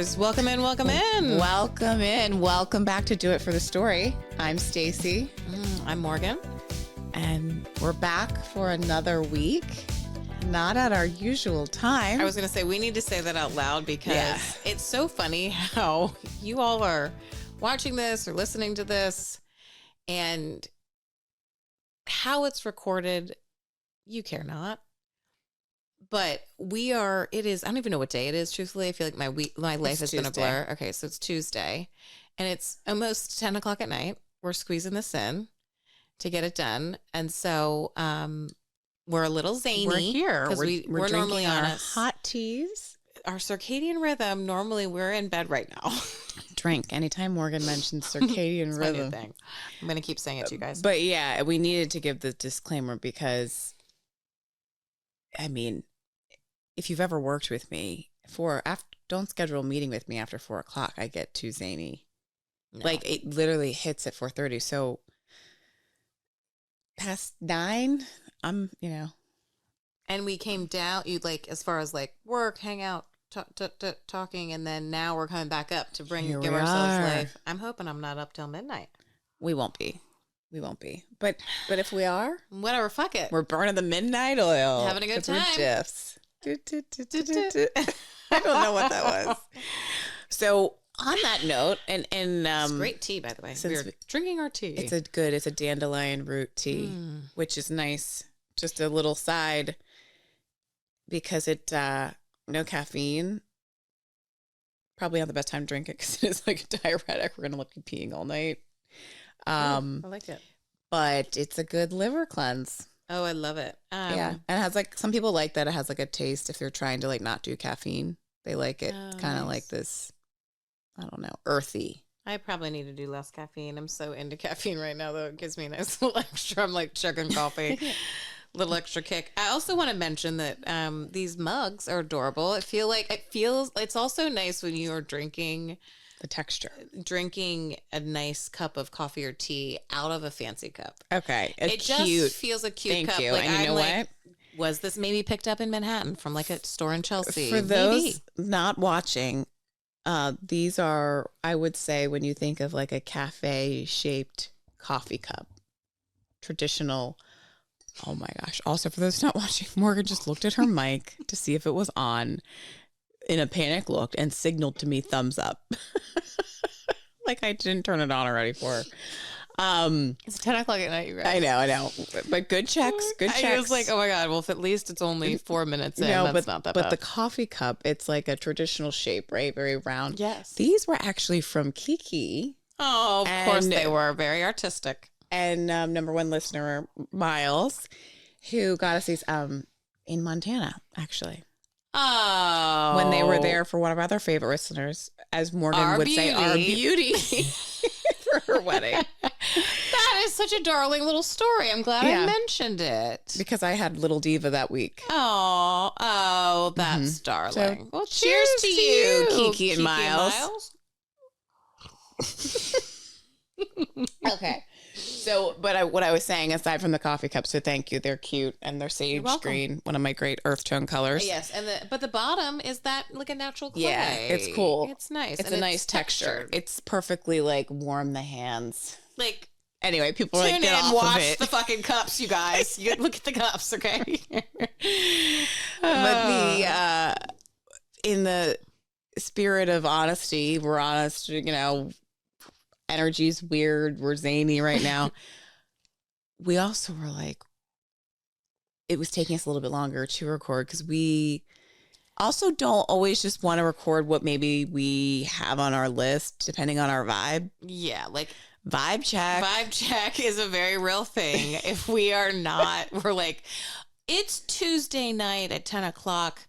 listeners. Welcome in, welcome in. Welcome in. Welcome back to Do It for the Story. I'm Stacey. I'm Morgan. And we're back for another week. Not at our usual time. I was going to say, we need to say that out loud because it's so funny how you all are watching this or listening to this and how it's recorded. You care not. But it is, I don't even know what day it is, truthfully. I feel like my life has been a blur. Okay, so it's Tuesday, and it's almost 10 o'clock at night. We're squeezing this in to get it done. And so we're a little zany. We're here. Because we're normally on our hot teas. Our circadian rhythm, normally we're in bed right now. Drink. Anytime Morgan mentions circadian rhythm. My new thing. I'm going to keep saying it to you guys. But yeah, we needed to give the disclaimer because, I mean, if you've ever worked with me, don't schedule a meeting with me after 4 o'clock. I get too zany. No. Like it literally hits at 4:30. So past 9, I'm. And we came down. You as far as work, hang out, talking, and then now we're coming back up to give ourselves life. I'm hoping I'm not up till midnight. We won't be. But if we are, whatever. Fuck it. We're burning the midnight oil. Having a good time. Gifs. I don't know what that was. So on that note, and it's great tea, by the way. We're drinking our tea. It's a dandelion root tea, which is nice. Just a little side because it no caffeine. Probably not the best time to drink it because it is like a diuretic. We're gonna look at peeing all night. I like it, but it's a good liver cleanse. Oh, I love it. Yeah. And it has some people like that. It has a taste if they're trying to not do caffeine. They like it kind of like this, I don't know, earthy. I probably need to do less caffeine. I'm so into caffeine right now, though. It gives me a nice little extra. I'm chugging coffee, little extra kick. I also want to mention that these mugs are adorable. It's also nice when you are drinking a nice cup of coffee or tea out of a fancy cup. Okay. Just feels a cute cup. Thank you. And you know what? Was this maybe picked up in Manhattan from a store in Chelsea? For those not watching, these are, I would say, when you think of a cafe shaped coffee cup, traditional. Oh my gosh. Also, for those not watching, Morgan just looked at her mic to see if it was on. In a panic look and signaled to me thumbs up. I didn't turn it on already for her. It's 10 o'clock at night, right? I know. But good checks. I was like, oh my God, well, if at least it's only 4 minutes in, that's not that bad. But the coffee cup, it's a traditional shape, right? Very round. Yes. These were actually from Kiki. Oh, of course they were. Very artistic. And number one listener, Miles, who got us these in Montana, actually. Oh. When they were there for one of our other favorite listeners, as Morgan would say, our beauty for her wedding. That is such a darling little story. I'm glad I mentioned it. Because I had Little Diva that week. Oh, that's darling. So, well, cheers to you, Kiki and Miles. Okay. So, but what I was saying, aside from the coffee cups, so thank you. They're cute and they're sage green, one of my great earth tone colors. Yes, but the bottom is that a natural clay. Yeah, it's cool. It's nice. It's a nice texture. It's perfectly warm the hands. Anyway, people are tune get in, off wash of it. The fucking cups, you guys. You look at the cups, okay? But in the spirit of honesty, we're honest. Energy's weird. We're zany right now. We also were it was taking us a little bit longer to record because we also don't always just want to record what maybe we have on our list, depending on our vibe. Yeah, vibe check. Vibe check is a very real thing. If we are not, we're it's Tuesday night at 10 o'clock.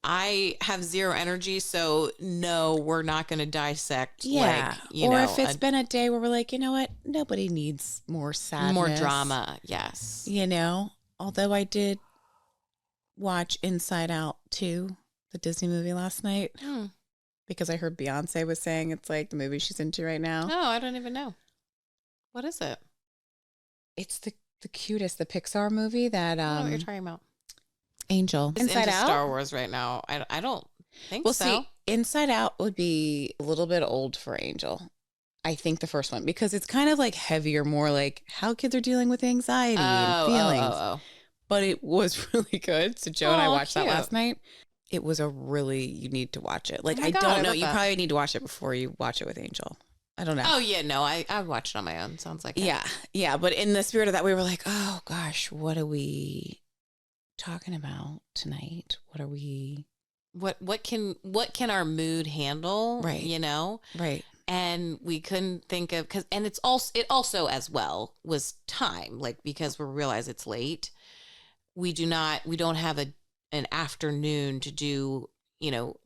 I have zero energy, so no, we're not going to dissect. Yeah. Or if it's been a day where we're you know what? Nobody needs more sadness. More drama. Yes. Although I did watch Inside Out 2, the Disney movie last night, because I heard Beyonce was saying it's the movie she's into right now. No, I don't even know. What is it? It's the cutest, the Pixar movie that. I don't know what you're talking about. Angel. Inside Out? Star Wars right now. I don't think so. See, Inside Out would be a little bit old for Angel. I think the first one, because it's kind of like heavier, more like how kids are dealing with anxiety and feelings. But it was really good. So Joe and I watched that last night. It was you need to watch it. Like, I don't know. You probably need to watch it before you watch it with Angel. I don't know. Oh, yeah. No, I watched it on my own. Sounds like it. Yeah. Yeah. But in the spirit of that, we were like, oh, gosh, what are we talking about tonight? What are we... What can our mood handle? Right. You know? Right. And we couldn't think of, and it also as well was time, like, because we realize it's late. We don't have an afternoon to do,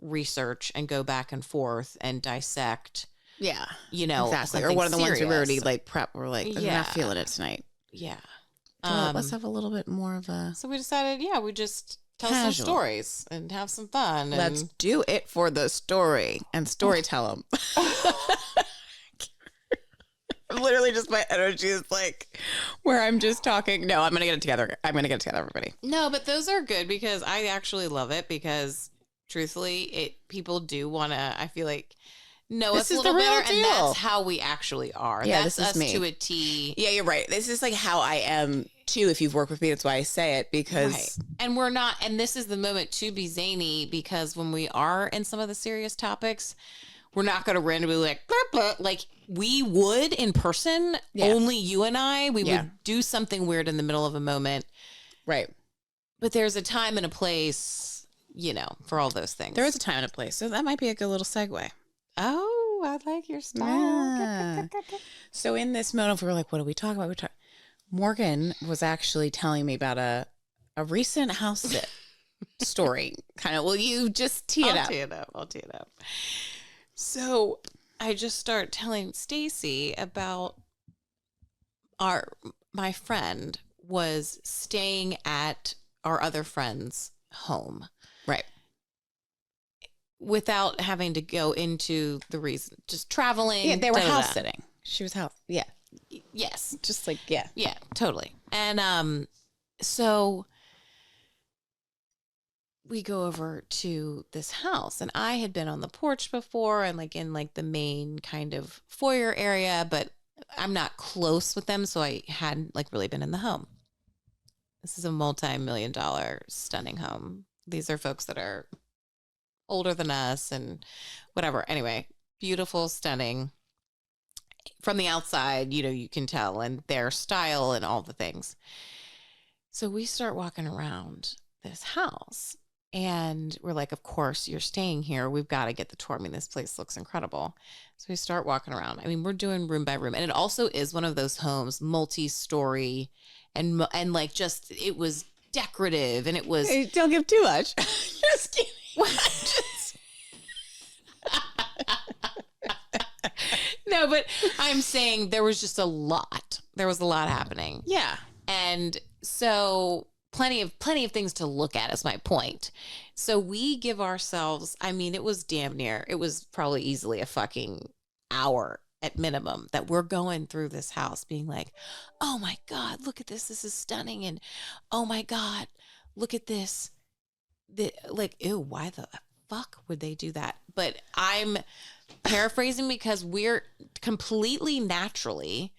research and go back and forth and dissect. Yeah. Exactly. Or one of the serious. ones we already like prep. We're like, we're not feeling it tonight. Yeah. Let's have a little bit more of a. So we decided, we just tell some stories and have some fun. Let's do it for the story and story tell them. Literally just my energy is like where I'm just talking. No, I'm going to get it together. Everybody. No, but those are good because I actually love it because truthfully, people do want to, I feel like, know us a little better. And that's how we actually are. Yeah, that's this is us me. To a T. Yeah, you're right. This is like how I am too. If you've worked with me, that's why I say it, because. Right. And we're not, and this is the moment to be zany, because when we are in some of the serious topics, we're not going to randomly like, blah, blah, like we would in person, only you and I, we would do something weird in the middle of a moment. Right. But there's a time and a place, for all those things. There is a time and a place. So that might be a good little segue. Oh, I like your style. Yeah. So in this moment, we were like, what do we talk about? Morgan was actually telling me about a recent house sit story. Kind of, will you just tee it up? I'll tee it up. So I just start telling Stacey about my friend was staying at our other friend's home. Right. Without having to go into the reason, just traveling. Yeah, they were house sitting. She was house. Yeah. Yes. Just like, yeah. Yeah, totally. And so we go over to this house, and I had been on the porch before and like in like the main kind of foyer area, but I'm not close with them. So I hadn't like really been in the home. This is a multi-million-dollar stunning home. These are folks that are older than us and whatever. Anyway, beautiful, stunning. From the outside, you can tell, and their style and all the things. So we start walking around this house, and we're like, of course, you're staying here. We've got to get the tour. I mean, this place looks incredible. So we start walking around. I mean, we're doing room by room, and it also is one of those homes, multi-story, and like just, it was decorative, and it was. Hey, don't give too much. Just kidding. No, but I'm saying there was just a lot. There was a lot happening. Yeah. And so plenty of things to look at is my point. So we give ourselves, I mean, it was damn near, it was probably easily a fucking hour at minimum that we're going through this house being like, oh my God, look at this. This is stunning. And oh my God, look at this. Like, ew, why the fuck would they do that? But I'm paraphrasing because we're completely naturally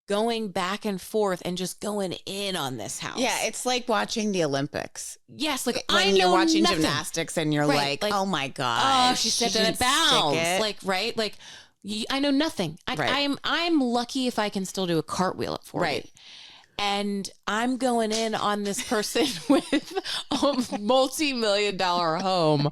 going back and forth and just going in on this house. Yeah, it's like watching the Olympics. Yes, like when you're watching gymnastics and you're like, oh my God. Oh, she stepped in a bounce. Like, right? Like, I know nothing. I'm lucky if I can still do a cartwheel at 40. Right. And I'm going in on this person with a multi-million-dollar home,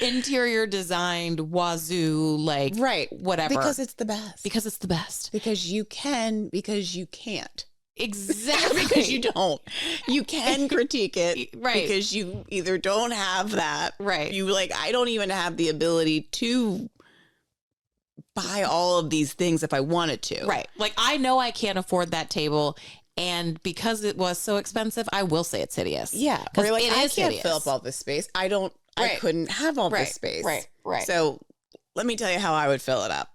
interior designed, wazoo, like, right, whatever. Because it's the best. Because it's the best. Because you can, because you can't. Exactly. Because you don't. You can critique it. Right. Because you either don't have that. Right. You like, I don't even have the ability to buy all of these things if I wanted to. Right. Like, I know I can't afford that table. And because it was so expensive, I will say it's hideous. Yeah. Because like, I can't hideous. fill up all this space. I couldn't have all this space. Right. So let me tell you how I would fill it up.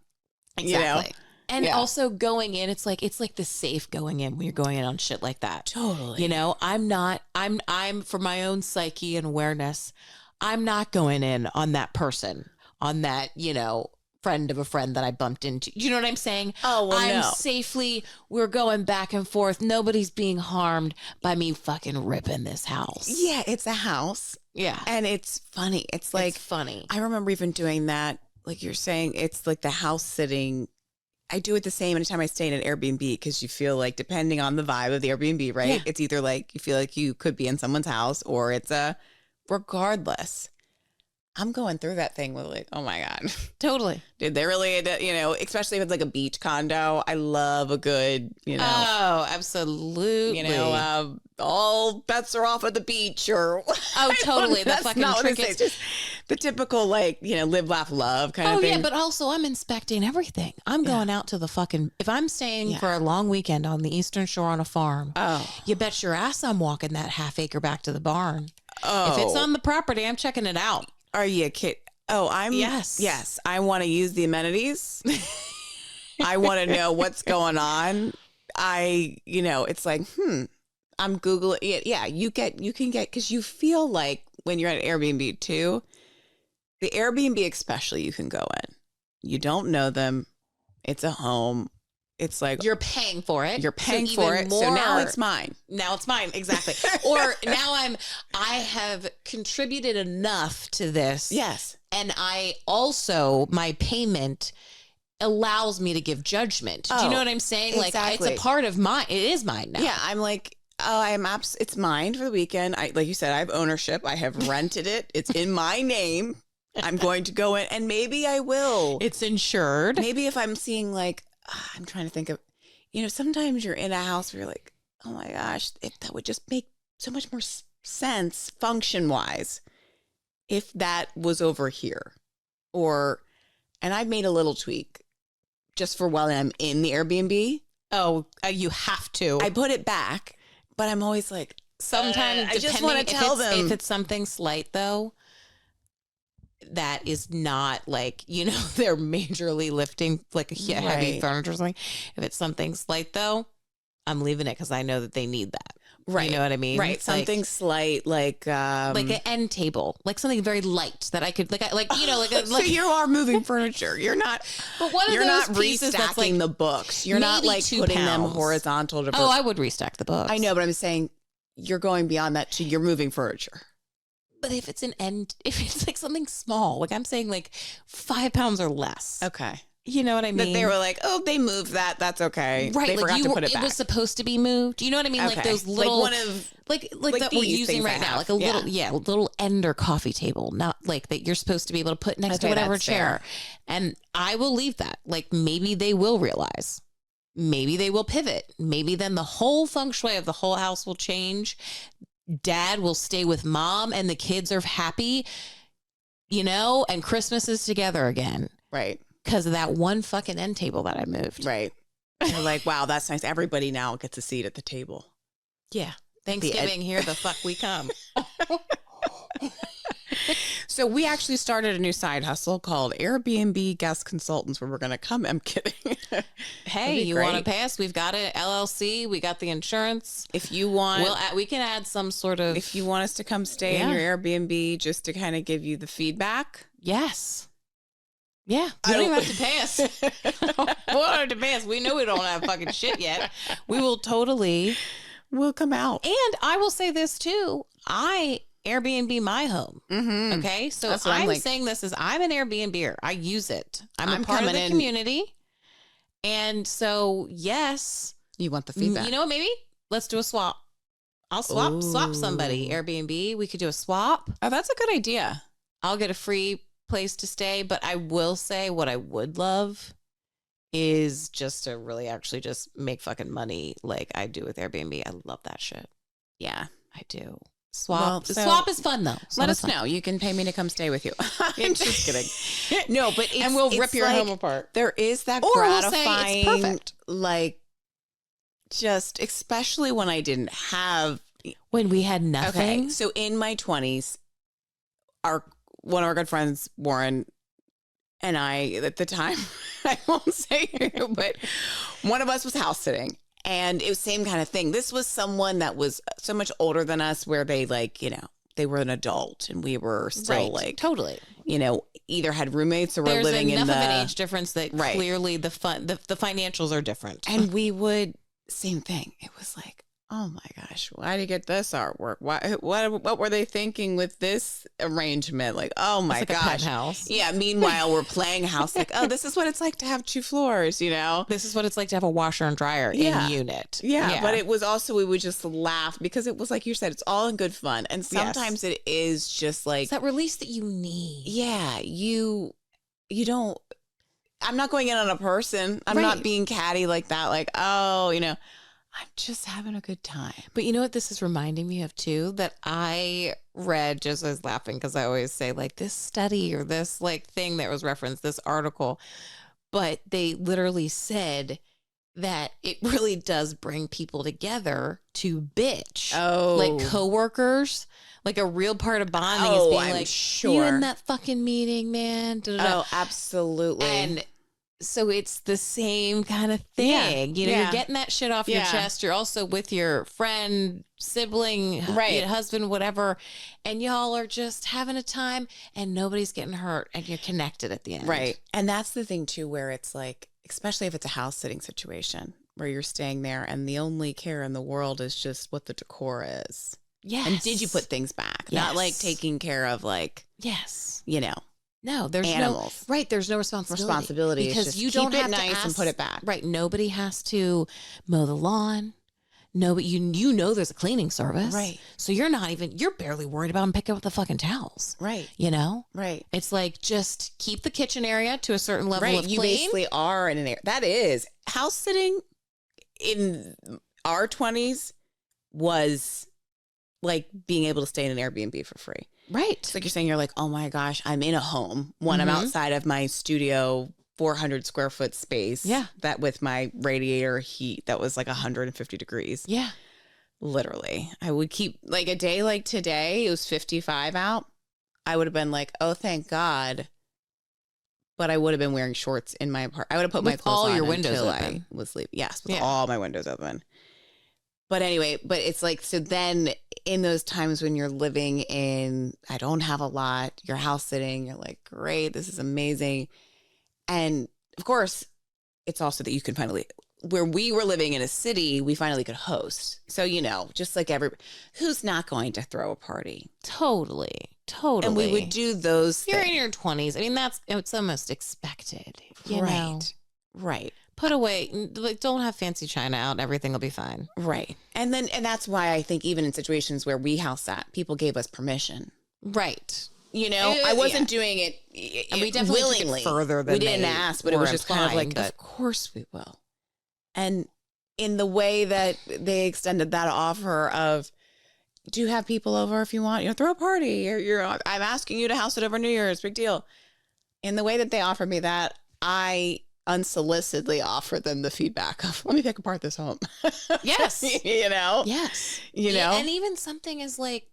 Exactly. And also going in, it's like the safe going in when you're going in on shit like that. Totally. I'm for my own psyche and awareness, I'm not going in on that person. on that, friend of a friend that I bumped into. You know what I'm saying? Oh, well, I'm no. safely, we're going back and forth. Nobody's being harmed by me fucking ripping this house. Yeah, it's a house. Yeah. And it's funny. It's like, it's funny. I remember even doing that. Like you're saying, it's like the house sitting. I do it the same anytime I stay in an Airbnb because you feel like, depending on the vibe of the Airbnb, right? Yeah. It's either like you feel like you could be in someone's house or it's regardless. I'm going through that thing with like, oh my God. Totally. Did they really, especially if it's like a beach condo. I love a good, Oh, absolutely. All bets are off at the beach or. Oh, totally. The That's fucking not what I say. trinkets. It's just the typical, like, live, laugh, love kind of thing. Oh, yeah. But also, I'm inspecting everything. I'm going out to the fucking, if I'm staying for a long weekend on the Eastern Shore on a farm, you bet your ass I'm walking that half acre back to the barn. Oh. If it's on the property, I'm checking it out. Are you kidding? Oh, yes. I want to use the amenities. I want to know what's going on. It's like, I'm Googling it. Yeah, you can get, because you feel like when you're at Airbnb too, the Airbnb especially, you can go in. You don't know them. It's a home. It's like you're paying for it. You're paying for it. So now it's mine. Now it's mine. Exactly. Or now I have contributed enough to this. Yes. And I also, my payment allows me to give judgment. Do you know what I'm saying? Exactly. Like it's a part of mine. It is mine now. Yeah. I'm like, it's mine for the weekend. Like you said, I have ownership. I have rented it. It's in my name. I'm going to go in and maybe I will. It's insured. Maybe if I'm seeing like, I'm trying to think of, sometimes you're in a house where you're like, oh my gosh, that would just make so much more sense function wise if that was over here. And I've made a little tweak just for while I'm in the Airbnb. Oh, you have to. I put it back, but I'm always like, sometimes I just want to tell them. If it's something slight though, that is not like, they're majorly lifting like a heavy furniture or something. If it's something slight though, I'm leaving it because I know that they need that. Right. You know what I mean? Right. Something slight like an end table, like something very light that I could so you are moving furniture. You're not. But one of you're those not pieces that's restacking like the books. You're not like putting them horizontal. Oh, I would restack the books. I know, but I'm saying you're going beyond that to you're moving furniture. But if it's if it's like something small, like I'm saying like 5 pounds or less. Okay. You know what I mean? That they were like, oh, they moved that. That's okay. Right. They forgot to put it back. It was supposed to be moved. You know what I mean? Okay. Like those little, like one of, like that we're using right now. Like a little Ender coffee table, not like that you're supposed to be able to put next to whatever chair. Fair. And I will leave that. Like maybe they will realize. Maybe they will pivot. Maybe then the whole feng shui of the whole house will change. Dad will stay with mom and the kids are happy, and Christmas is together again. Right. Because of that one fucking end table that I moved. Right. You're like, wow, that's nice. Everybody now gets a seat at the table. Yeah. Thanksgiving, here the fuck we come. So we actually started a new side hustle called Airbnb Guest Consultants where we're going to come. I'm kidding. Hey, you want to pay us? We've got an LLC. We got the insurance. If you want, we can add some sort of. If you want us to come stay in your Airbnb just to kind of give you the feedback. Yes. Yeah. You don't even have to pay us. We don't have to pay us. We know we don't have fucking shit yet. We will totally. We'll come out. And I will say this too. I Airbnb my home. Mm-hmm. Okay. So I'm saying this is I'm an Airbnber. I use it. I'm a part of the community. And so, yes. You want the feedback. You know what? Maybe let's do a swap. I'll swap somebody. Airbnb. We could do a swap. Oh, that's a good idea. I'll get a free place to stay. But I will say what I would love is just to really actually just make fucking money like I do with Airbnb. I love that shit. Yeah, I do. Swap. Swap is fun though. Let us know. You can pay me to come stay with you. I'm just kidding. No, but and we'll rip your home apart. There is that gratifying, we'll say it's perfect. Like, just especially when I didn't have, when we had nothing. Okay, so in my 20s, one of our good friends, Warren, and I at the time, I won't say who, but one of us was house sitting. And it was the same kind of thing. This was someone that was so much older than us where they they were an adult and we were still like, totally, you know, either had roommates or were there's living in enough the of an age difference that clearly the financials are different. And we would, same thing. It was like, oh my gosh, why did you get this artwork? What were they thinking with this arrangement? Like, oh my like gosh. A penthouse. Yeah. Meanwhile, we're playing house like, oh, this is what it's like to have 2 floors, you know? This is what it's like to have a washer and dryer in unit. Yeah. But it was also, we would just laugh because it was like you said, it's all in good fun. And sometimes it is just like. It's that release that you need. Yeah. You don't. I'm not going in on a person. I'm not being catty like that. Like, oh, you know. I'm just having a good time. But you know what this is reminding me of too? That I read, just as laughing, because I always say like this study or this like thing that was referenced, this article, but they literally said that it really does bring people together to bitch. Oh. Like coworkers. Like a real part of bonding is being like, sure. You in that fucking meeting, man? Da-da-da. Oh, absolutely. And so it's the same kind of thing. Yeah. You know, you're getting that shit off your Yeah. chest. You're also with your friend, sibling, husband, whatever. And y'all are just having a time and nobody's getting hurt and you're connected at the end. Right. And that's the thing too, where it's like, especially if it's a house sitting situation where you're staying there and the only care in the world is just what the decor is. Yes. And did you put things back? Yes. Not like taking care of like, yes, you know. No, there's animals. There's no responsibility because just you keep don't it have nice to ask, and put it back. Right. Nobody has to mow the lawn. No, but you know there's a cleaning service. Right. So you're barely worried about them picking up the fucking towels. Right. You know? Right. It's like just keep the kitchen area to a certain level of clean. You basically are in an area. That is house sitting in our 20s was like being able to stay in an Airbnb for free. Right. It's like you're saying, you're like, oh my gosh, I'm in a home. One, I'm outside of my studio, 400 square foot space. Yeah. That with my radiator heat, that was like 150 degrees. Yeah. Literally. I would keep like a day like today, it was 55 out. I would have been like, oh, thank God. But I would have been wearing shorts in my apartment. I would have put my clothes all on your windows until open. I was sleeping. Yes, with all my windows open. But anyway, but it's like, so then in those times when you're living in, I don't have a lot, you're house sitting, you're like, great, this is amazing. And of course, it's also that you can finally, where we were living in a city, we finally could host. So, you know, just like who's not going to throw a party? Totally. And we would do those You're things. in your 20s. I mean, it's almost expected. You know? Right. Put away, like, don't have fancy china out. Everything will be fine. Right. And that's why I think even in situations where we house sat, people gave us permission. Right. You know, I wasn't doing it and we definitely willingly. took it further than we didn't ask, but it was just kind of like, of course we will. And in the way that they extended that offer of, do you have people over if you want? You know, throw a party. I'm asking you to house it over New Year's. Big deal. In the way that they offered me that, I unsolicitedly offer them the feedback of, let me pick apart this home. Yes. You know? Yes. You know? And even something as like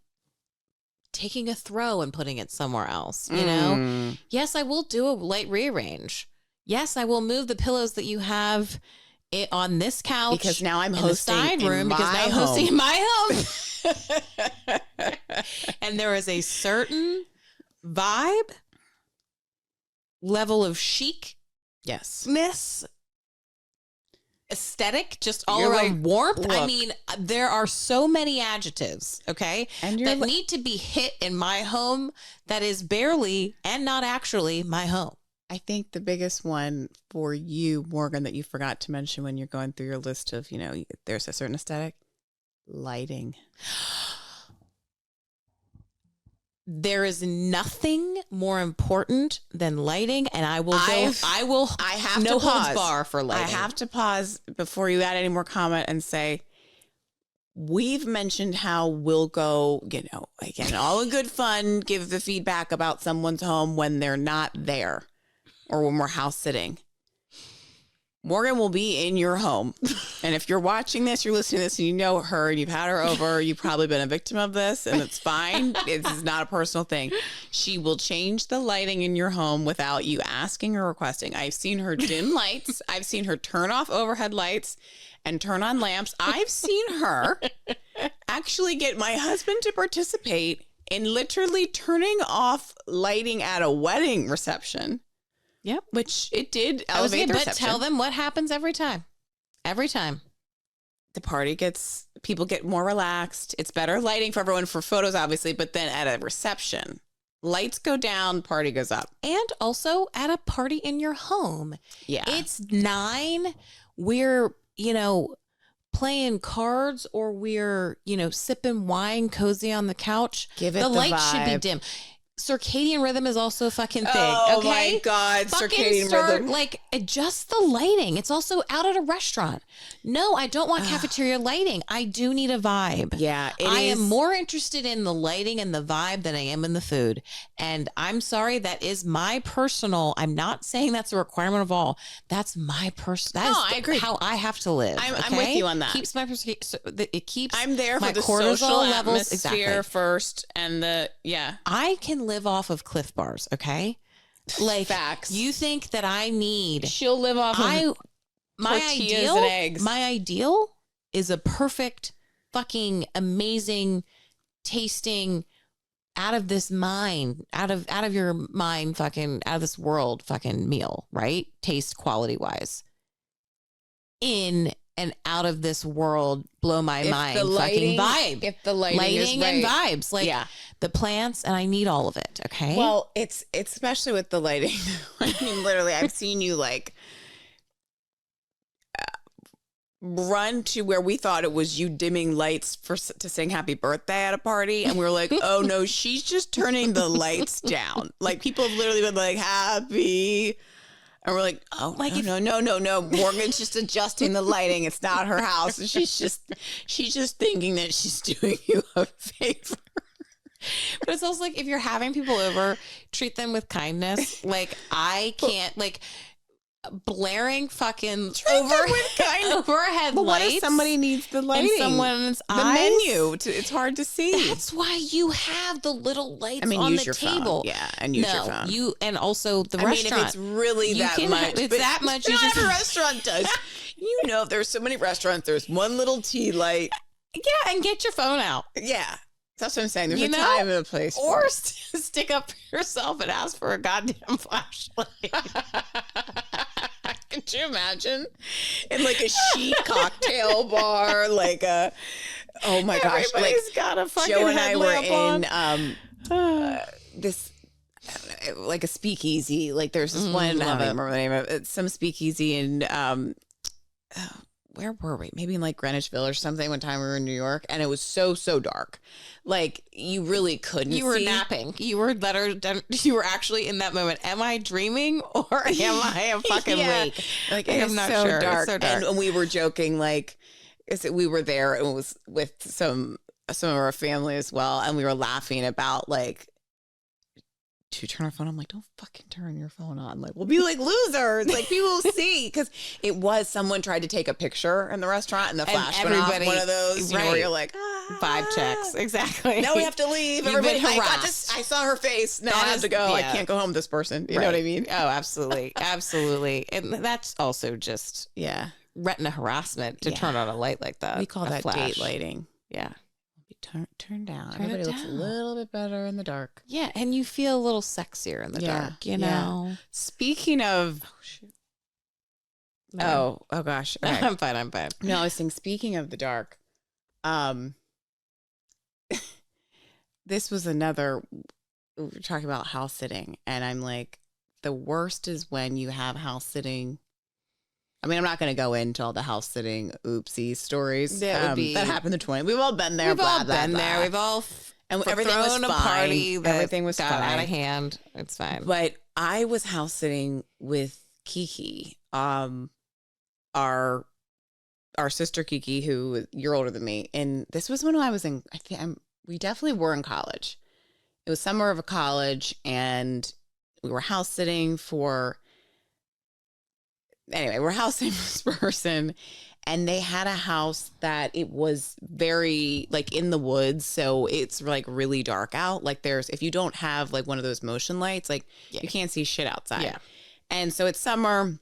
taking a throw and putting it somewhere else, you know? Yes, I will do a light rearrange. Yes, I will move the pillows that you have on this couch. Because now I'm in hosting the side room, because now I'm hosting in my home. And there is a certain vibe, level of chic, yes, aesthetic, just all around warmth. Look, I mean, there are so many adjectives, okay, and that need to be hit in my home that is barely and not actually my home. I think the biggest one for you, Morgan, that you forgot to mention when you're going through your list of, you know, there's a certain aesthetic, lighting. There is nothing more important than lighting, and I have no holds bar for lighting. I have to pause before you add any more comment and say, we've mentioned how we'll go, you know, again, all in good fun, give the feedback about someone's home when they're not there or when we're house sitting. Morgan will be in your home. And if you're watching this, you're listening to this, and you know her and you've had her over, you've probably been a victim of this, and it's fine. It's not a personal thing. She will change the lighting in your home without you asking or requesting. I've seen her dim lights. I've seen her turn off overhead lights and turn on lamps. I've seen her actually get my husband to participate in literally turning off lighting at a wedding reception. Yep. Which it did elevate the reception. But tell them what happens every time. Every time. People get more relaxed. It's better lighting for everyone for photos, obviously, but then at a reception, lights go down, party goes up. And also at a party in your home. Yeah. It's 9. We're, playing cards, or we're, sipping wine cozy on the couch. Give it the light vibe. should be dim. Circadian rhythm is also a fucking thing. Oh, okay? my God. Fucking Circadian rhythm. Adjust the lighting. It's also out at a restaurant. No, I don't want cafeteria lighting. I do need a vibe. Yeah. I am more interested in the lighting and the vibe than I am in the food. And I'm sorry, that is my personal, I'm not saying that's a requirement of all. That's my personal, I agree. How I have to live. I'm with you on that. Keeps my, it keeps I'm there for my the cortisol social levels. atmosphere first, and I can live off of Cliff Bars, okay? Facts. You think that I need... She'll live off of tortillas and eggs. My ideal is a perfect, fucking amazing, tasting, out of this mind, out of your mind, fucking, out of this world fucking meal, right? Taste quality wise. In an out of this world, blow my mind fucking vibe. If the lighting is right. And vibes, the plants, and I need all of it. Okay. Well, it's especially with the lighting. I mean, literally, I've seen you run to where we thought it was you dimming lights to sing happy birthday at a party, and we were like, oh no, she's just turning the lights down. People have literally been like, happy. And we're like, oh, no. Morgan's just adjusting the lighting. It's not her house. And she's just thinking that she's doing you a favor. But it's also if you're having people over, treat them with kindness. I can't, blaring fucking overhead but lights. What if somebody needs the lighting? Someone's the menu. It's hard to see. That's why you have the little lights on use the your table. Phone. Yeah, and use your phone. And also the restaurant. If it's really that much. It's that much. Not every restaurant does. There's so many restaurants. There's one little tea light. Yeah, and get your phone out. Yeah. That's what I'm saying. There's a time and a place. Or stick up for yourself and ask for a goddamn flashlight. Could you imagine? In a chic cocktail bar, oh my gosh. Everybody's got a fucking Joe and I were in this, a speakeasy. There's this one, I don't remember the name of it. Some speakeasy in, where were we? Maybe in Greenwichville or something. One time we were in New York, and it was so dark. You really couldn't. You were see. napping. You were actually in that moment. Am I dreaming or am I fucking awake? I'm not sure. Dark. It's so dark. And we were joking, we were there, and it was with some of our family as well, and we were laughing about to turn our phone. I'm like, don't fucking turn your phone on. We'll be losers. People will see, because it was someone tried to take a picture in the restaurant, and the flash went off. One of those, where you're like, vibe checks. Exactly. Now we have to leave. Everybody, I saw her face. Now I have to go. Yeah. I can't go home with this person. You know what I mean? Oh, absolutely. Absolutely. And that's also just retina harassment to turn on a light like that. We call that flash. date lighting. Yeah. Turn down. Everybody looks a little bit better in the dark. Yeah, and you feel a little sexier in the dark, you know? Speaking of... Oh, shoot. No. Oh gosh. Okay. I'm fine. No, I was saying, speaking of the dark, this was another... We were talking about house sitting, and I'm like, the worst is when you have house sitting... I mean, I'm not going to go into all the house sitting oopsie stories that happened in 20. We've all been there. We've all been there. We've all everything was fine. Party everything was got fine. out of hand. It's fine. But I was house sitting with Kiki, our sister Kiki, who is a year older than me, and this was when I was in. We definitely were in college. It was summer of college, and we were house sitting for. Anyway, we're housing this person, and they had a house that it was very in the woods. So it's really dark out. If you don't have one of those motion lights, you can't see shit outside. Yeah. And so it's summer.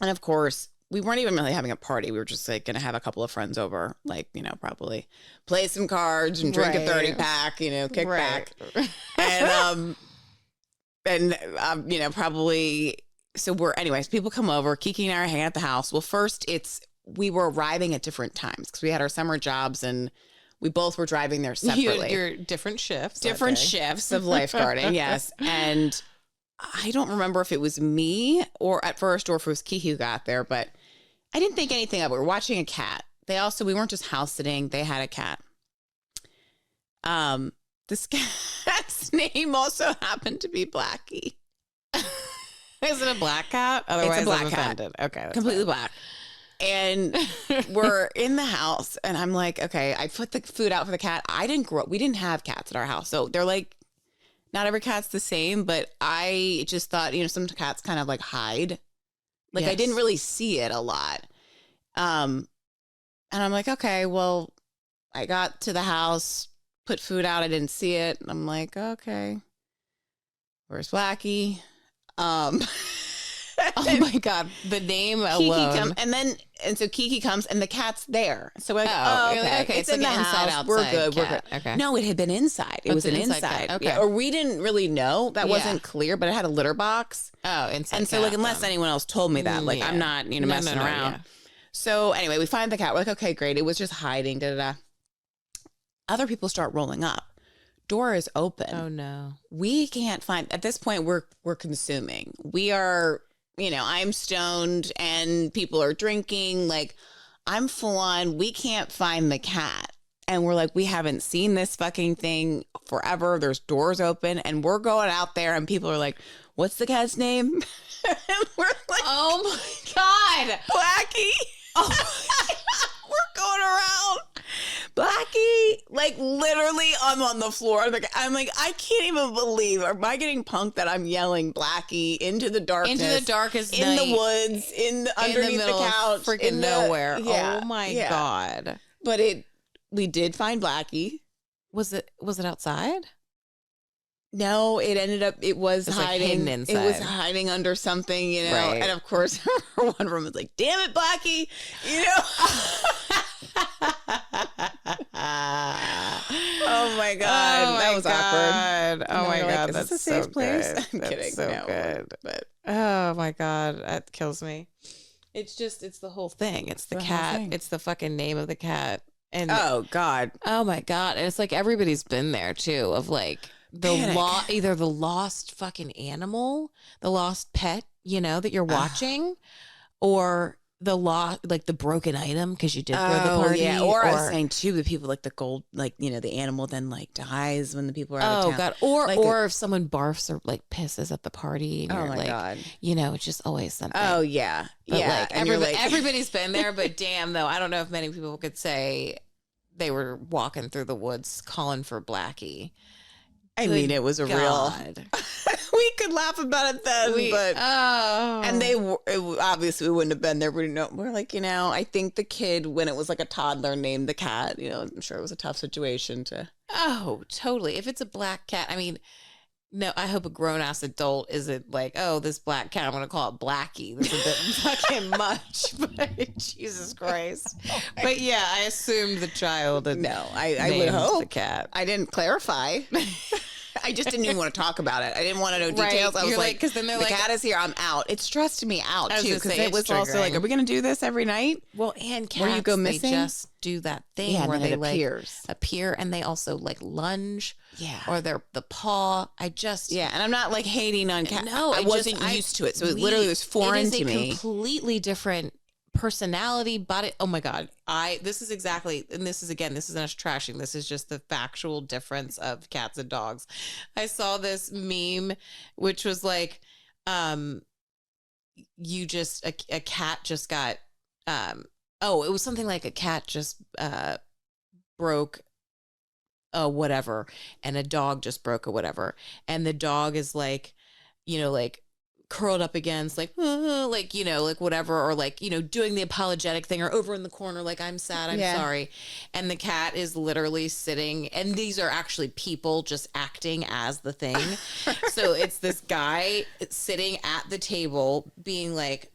And of course, we weren't even really having a party. We were just like going to have a couple of friends over, like, you know, probably play some cards and drink a 30 pack, you know, kick back. And, you know, probably, so anyways, people come over, Kiki and I are hanging at the house. Well, first we were arriving at different times because we had our summer jobs and we both were driving there separately. Your different shifts. Different shifts of lifeguarding, yes. And I don't remember if it was me or at first or if it was Kiki who got there, but I didn't think anything of it. We were watching a cat. We weren't just house sitting. They had a cat. This cat's name also happened to be Blackie. Is it a black cat? Otherwise, it's a black cat. Okay. Completely black. And we're in the house and I'm like, okay, I put the food out for the cat. We didn't have cats at our house. So they're like, not every cat's the same, but I just thought, you know, some cats kind of like hide. Like I didn't really see it a lot. And I'm like, okay, well, I got to the house, put food out. I didn't see it. And I'm like, okay, where's Blackie? Oh my God, the name alone. And so Kiki comes and the cat's there. So we're like, okay. It's in the house. Outside we're good. Okay. No, it had been inside. It was an inside. Okay. Yeah, or we didn't really know. That wasn't clear, but it had a litter box. Oh, inside. And so like, unless anyone else told me that, like I'm not, you know, messing around. Yeah. So anyway, we find the cat. We're like, okay, great. It was just hiding. Other people start rolling up. Door is open. Oh no. We can't find, at this point we're consuming. We are, you know, I'm stoned and people are drinking. Like I'm full on. We can't find the cat. And we're like, we haven't seen this fucking thing forever. There's doors open and we're going out there and people are like, what's the cat's name? And we're like, oh my God. Blackie. Oh we're going around. Blackie, like literally I'm on the floor. I'm like, I can't even believe, am I getting punked that I'm yelling Blackie into the darkness? Into the darkest in night. the woods, underneath the couch. Freaking nowhere. Oh my God. But we did find Blackie. Was it outside? No, it was hiding. Like inside. It was hiding under something, you know. Right. And of course, one room was like, "Damn it, Blackie!" You know. Oh my God, that was awkward. Oh my God, like, that's a safe place. Good. I'm that's kidding. So no, good. But oh my God, that kills me. It's the whole thing. It's the cat. It's the fucking name of the cat. And oh God. Oh my God. And it's like everybody's been there too, of like either the lost fucking animal, the lost pet, you know, that you're watching, or like the broken item because you did throw the party. Yeah. Or I was saying too, the people like the gold, like, you know, the animal then like dies when the people are out of town. Oh God. Or if someone barfs or like pisses at the party. And oh you're my like, God. You know, it's just always something. Oh yeah. But yeah. Like, everybody's been there, but damn though, I don't know if many people could say they were walking through the woods calling for Blackie. I mean, it was a real. We could laugh about it then, and obviously we wouldn't have been there. We're like, you know, I think the kid when it was like a toddler named the cat. You know, I'm sure it was a tough situation to. Oh, totally. If it's a black cat, I mean, no, I hope a grown ass adult isn't like, oh, this black cat, I'm gonna call it Blackie. This is a bit fucking much, but Jesus Christ. But yeah, I assumed the child. I would hope the cat. I didn't clarify. I just didn't even want to talk about it. I didn't want to know details. Right. I was like, because then they're the cat is here. I'm out. It stressed me out too because it was also like, are we going to do this every night? Well, and cats, where you go missing, they just do that thing where they appear and they also like lunge, or the paw. And I'm not like hating on cats. No, I wasn't used to it, so it literally was foreign to me. Completely different personality, body. Oh my God. This is exactly, and this is not us trashing. This is just the factual difference of cats and dogs. I saw this meme, which was like, a cat just got, it was something like a cat just, broke whatever, and a dog just broke a whatever. And the dog is like, you know, like, curled up against like you know, like whatever, or like, you know, doing the apologetic thing, or over in the corner like, I'm sad, I'm sorry. And the cat is literally sitting, and these are actually people just acting as the thing. So it's this guy sitting at the table being like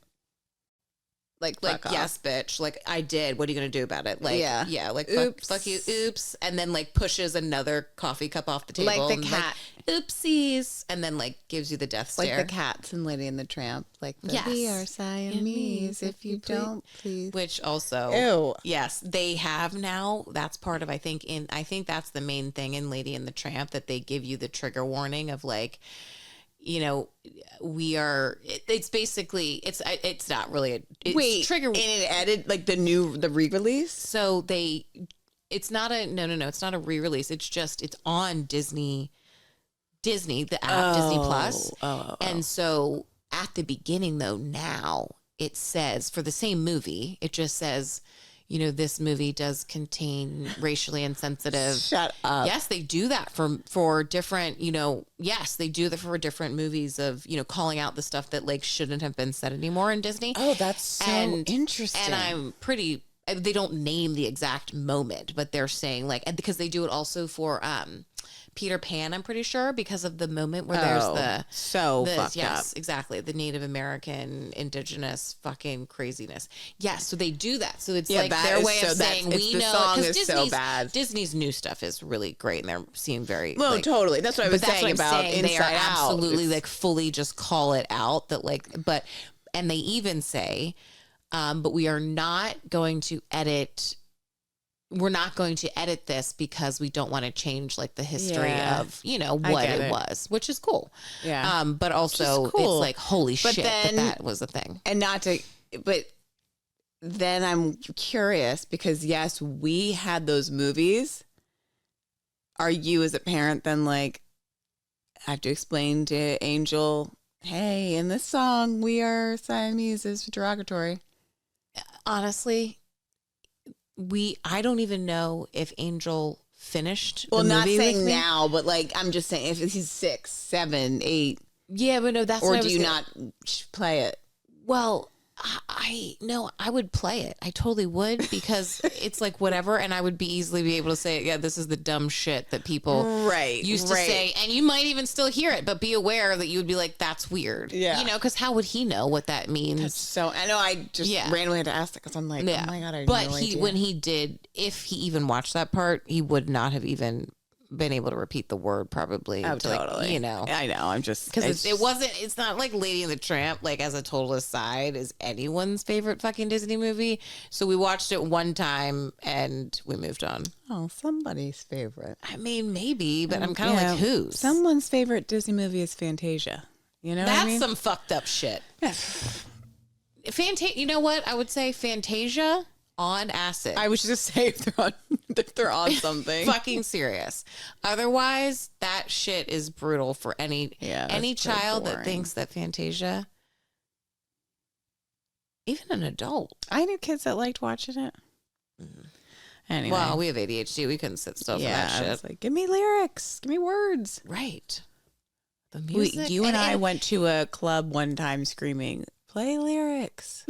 Like yes, bitch. Like, I did. What are you going to do about it? Like, like, fuck you. Oops. And then, like, pushes another coffee cup off the table. Like the cat. Like, oopsies. And then, like, gives you the death stare. Like the cats in Lady and the Tramp. Like, we are Siamese. If you don't, please. Which also, yes, they have now. That's part of, I think that's the main thing in Lady and the Tramp, that they give you the trigger warning of, like, you know, it's basically, it's not really it's trigger. And it added like the re-release. So it's not a re-release. It's on Disney, the app, Disney Plus. And so at the beginning though, now it says, for the same movie, it just says, you know, this movie does contain racially insensitive. Shut up. Yes, they do that for different, you know, yes, they do that for different movies of, you know, calling out the stuff that like shouldn't have been said anymore in Disney. Oh, that's so interesting. And they don't name the exact moment, but they're saying like, and because they do it also for Peter Pan, I'm pretty sure, because of the moment where there's fucked up. Exactly. The Native American indigenous fucking craziness. Yes. So they do that. So it's like their way of saying, we know, because Disney's new stuff is really great, and they're seeing very, totally. That's what I was saying about Inside they are Out. Absolutely like fully just call it out that like, and they even say, but we are not going to edit. We're not going to edit this because we don't want to change like the history of, you know, what it was, which is cool. Yeah. But also it's like, holy shit, that was a thing. And but then I'm curious because yes, we had those movies. Are you as a parent then like, I have to explain to Angel, hey, in this song, we are Siamese is derogatory? Honestly, I don't even know if Angel finished the movie. Well, not saying now, but like, I'm just saying if he's 6, 7, 8. Yeah, but no, that's or do you not play it? Well, I would play it. I totally would, because it's like whatever, and I would easily be able to say, yeah, this is the dumb shit that people used to say, and you might even still hear it, but be aware that you would be like, that's weird. Yeah. You know, because how would he know what that means? So I know I just randomly had to ask that because I'm like, oh my God, I have no idea. When he did, if he even watched that part, he would not have even been able to repeat the word probably. Oh, totally. Like, you know. I know. I'm just because it's not like Lady and the Tramp, like as a total aside, is anyone's favorite fucking Disney movie. So we watched it one time and we moved on. Oh, somebody's favorite. I mean, maybe, but I'm kind of like, whose? Someone's favorite Disney movie is Fantasia. You know, that's some fucked up shit. You know what? I would say Fantasia on acid. I was just saying if they're on something. Fucking serious. Otherwise, that shit is brutal for any child that thinks that Fantasia, even an adult. I knew kids that liked watching it. Anyway. Well, we have ADHD. We couldn't sit still for that shit. I was like, give me lyrics. Give me words. Right. The music. You and I went to a club one time screaming, play lyrics.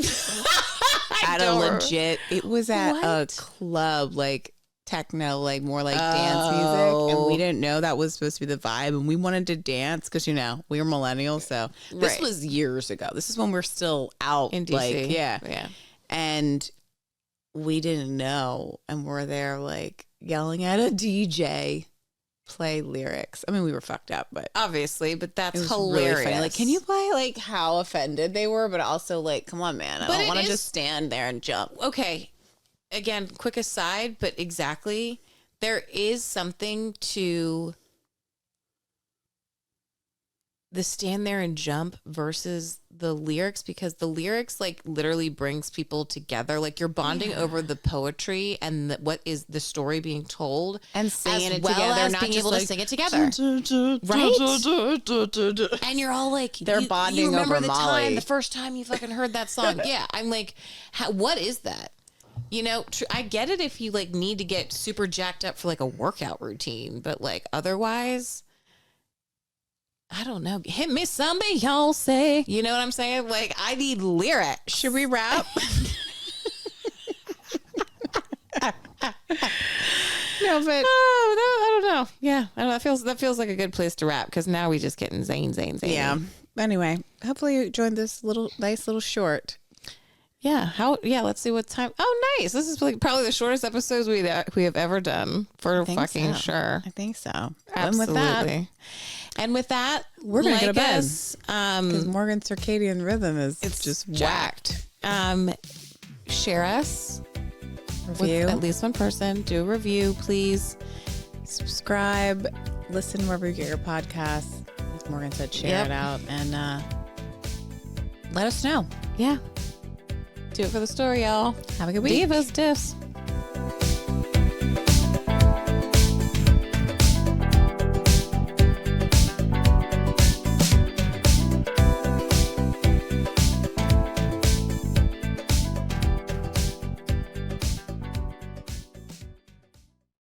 It was at a club, like techno, like more like dance music. And we didn't know that was supposed to be the vibe. And we wanted to dance because, you know, we were millennials. So this was years ago. This is when we're still out in DC. Like, yeah. And we didn't know. And we're there like yelling at a DJ, play lyrics. I mean, we were fucked up, but obviously, but that's hilarious. Really funny. Like, can you play like how offended they were, but also like, come on, man, I don't want to just stand there and jump. Okay, again, quick aside, but exactly, there is something to the stand there and jump versus the lyrics, because the lyrics like literally brings people together. Like you're bonding over the poetry and what is the story being told, and singing it well together, as not being just able to sing it together, right? And you're all like, they're bonding. You remember over the Molly. The first time you fucking heard that song? Yeah, I'm like, what is that? You know, I get it if you like need to get super jacked up for like a workout routine, but like otherwise, I don't know. Hit me some Beyonce. You know what I'm saying? Like, I need lyrics. Should we rap? No, but I don't know. Yeah, I don't know. That feels like a good place to wrap, because now we just getting zany. Yeah. Anyway, hopefully you enjoyed this nice little short. Let's see what time. Oh, nice. This is like probably the shortest episodes we have ever done for fucking sure. I think so. Absolutely. And with that, we're going to go to bed. Because Morgan's circadian rhythm is just whacked. Share us. Review. With at least one person. Do a review, please. Subscribe. Listen wherever you get your podcasts. As Morgan said, share it out. And let us know. Yeah. Do it for the story, y'all. Have a good week. Divas, diffs.